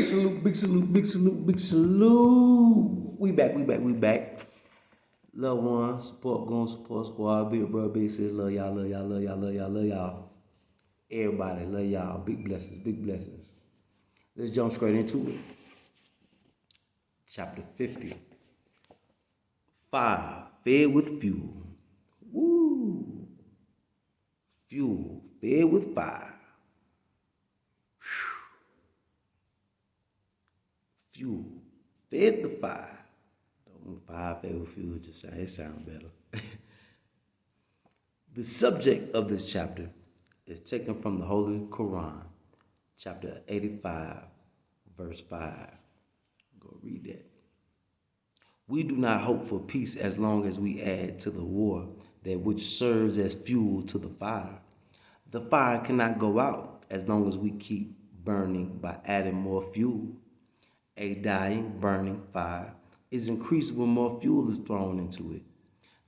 salute, big salute, big salute, big salute. We back. Loved ones, support squad, big bro, big sis, love y'all. Everybody, love y'all. Big blessings. Let's jump straight into it. Chapter 50. Fire fed with fuel. Woo. Fuel fed with fire. Fuel fed the fire. Fire fed with fuel, it sounds better. The subject of this chapter is taken from the Holy Quran, chapter 85, verse 5. Go read that. We do not hope for peace as long as we add to the war that which serves as fuel to the fire. The fire cannot go out as long as we keep burning by adding more fuel. A dying, burning fire is increased when more fuel is thrown into it.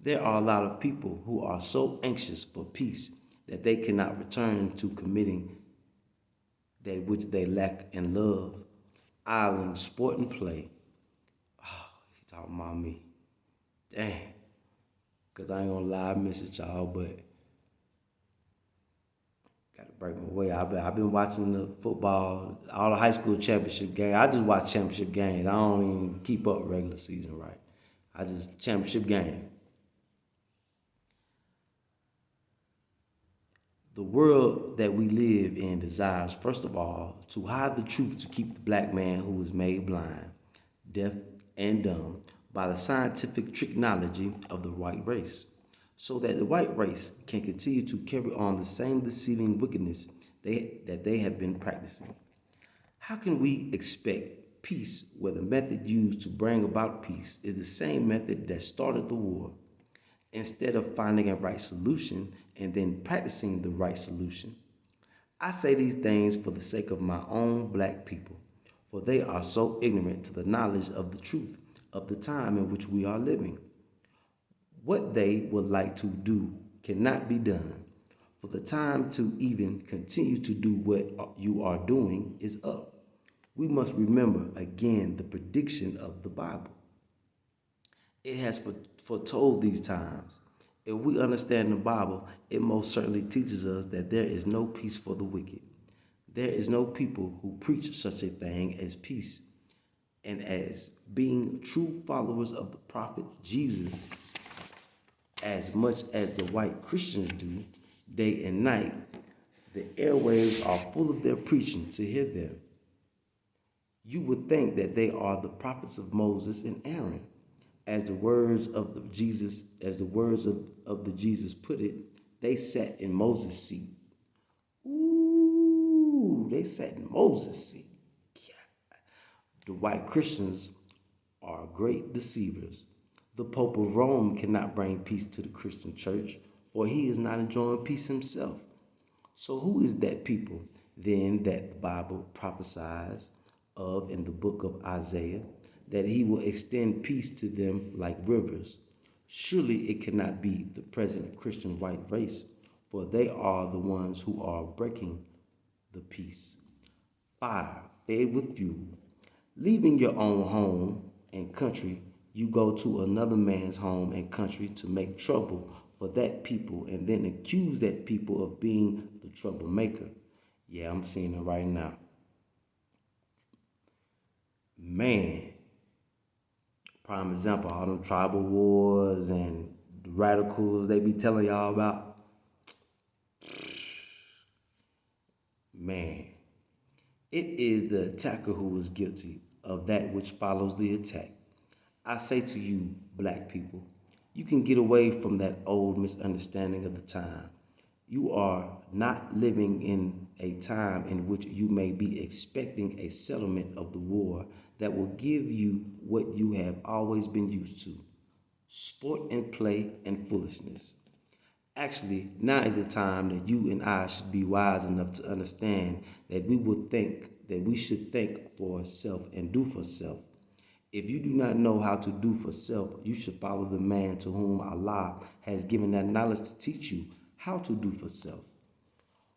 There are a lot of people who are so anxious for peace that they cannot return to committing that which they lack in love, idling, sport, and play. Oh, he talking about me. Dang. Because I ain't gonna lie, I miss it, y'all, but gotta break my way. I've been watching the football, all the high school championship games. I just watch championship games. I don't even keep up regular season right. I just championship game. The world that we live in desires, first of all, to hide the truth to keep the black man who was made blind, deaf, and dumb by the scientific technology of the white race, so that the white race can continue to carry on the same deceiving wickedness that they have been practicing. How can we expect peace where the method used to bring about peace is the same method that started the war? Instead of finding a right solution and then practicing the right solution. I say these things for the sake of my own black people, for they are so ignorant to the knowledge of the truth of the time in which we are living. What they would like to do cannot be done, for the time to even continue to do what you are doing is up. We must remember again the prediction of the Bible. It has foretold these times. If we understand the Bible, it most certainly teaches us that there is no peace for the wicked. There is no people who preach such a thing as peace. And as being true followers of the prophet Jesus, as much as the white Christians do, day and night, the airwaves are full of their preaching to hear them. You would think that they are the prophets of Moses and Aaron. As the words of the Jesus put it, they sat in Moses' seat. Ooh, they sat in Moses' seat. Yeah. The white Christians are great deceivers. The Pope of Rome cannot bring peace to the Christian church, for he is not enjoying peace himself. So who is that people then that the Bible prophesies of in the book of Isaiah, that he will extend peace to them like rivers? Surely it cannot be the present Christian white race, for they are the ones who are breaking the peace. Fire fed with fuel. Leaving your own home and country, you go to another man's home and country to make trouble for that people and then accuse that people of being the troublemaker. Yeah, I'm seeing it right now. Man, prime example, all them tribal wars and the radicals they be telling y'all about. Man, it is the attacker who is guilty of that which follows the attack. I say to you, black people, you can get away from that old misunderstanding of the time. You are not living in a time in which you may be expecting a settlement of the war that will give you what you have always been used to: sport and play and foolishness. Actually, now is the time that you and I should be wise enough to understand that we should think for self and do for self. If you do not know how to do for self, you should follow the man to whom Allah has given that knowledge to teach you how to do for self.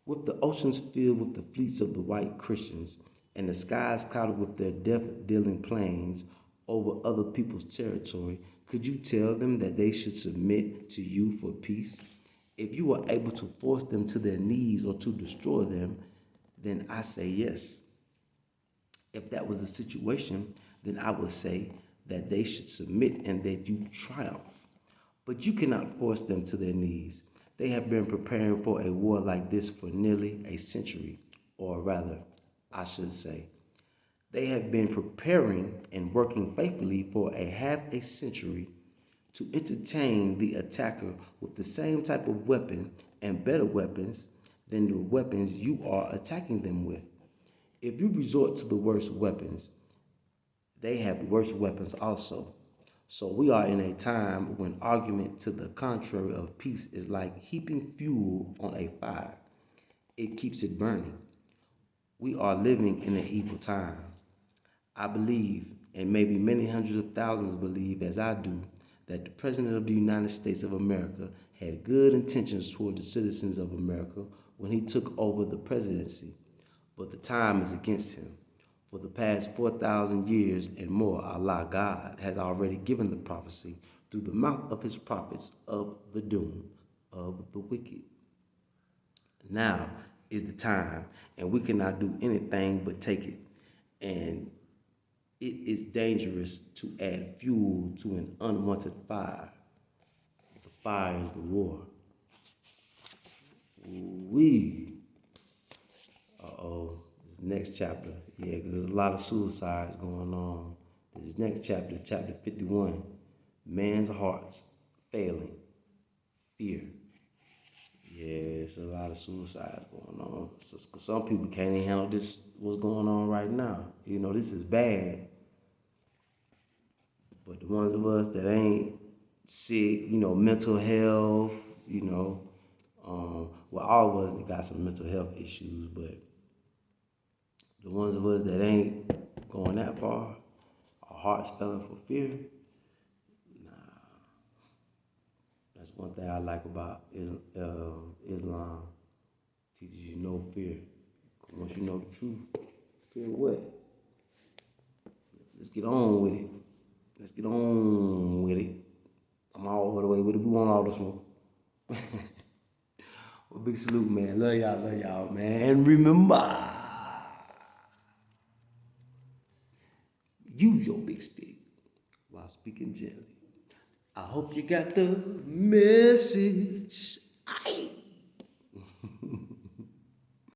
With the oceans filled with the fleets of the white Christians, and the skies clouded with their death-dealing planes over other people's territory, could you tell them that they should submit to you for peace? If you are able to force them to their knees or to destroy them, then I say yes. If that was the situation, then I would say that they should submit and that you triumph. But you cannot force them to their knees. They have been preparing for a war like this for nearly a century, or rather, I should say, they have been preparing and working faithfully for a half a century to entertain the attacker with the same type of weapon and better weapons than the weapons you are attacking them with. If you resort to the worst weapons, they have worse weapons also. So we are in a time when argument to the contrary of peace is like heaping fuel on a fire. It keeps it burning. We are living in an evil time. I believe, and maybe many hundreds of thousands believe as I do, that the President of the United States of America had good intentions toward the citizens of America when he took over the presidency, but the time is against him. For the past 4,000 years and more, Allah God has already given the prophecy through the mouth of his prophets of the doom of the wicked. Now is the time, and we cannot do anything but take it. And it is dangerous to add fuel to an unwanted fire. The fire is the war. We, this next chapter, yeah, because there's a lot of suicides going on. This next chapter, chapter 51, man's hearts failing, fear. Yeah, it's a lot of suicides going on. Some people can't even handle this, what's going on right now. You know, this is bad. But the ones of us that ain't sick, you know, mental health, you know, well, all of us got some mental health issues, but the ones of us that ain't going that far, our hearts failing for fear, that's one thing I like about Islam. Teaches you no fear. Once you know the truth, fear what? Let's get on with it. Let's get on with it. I'm all the way with it. We want all the smoke. Well, big salute, man. Love y'all, man. And remember, use your big stick while speaking gently. I hope you got the message.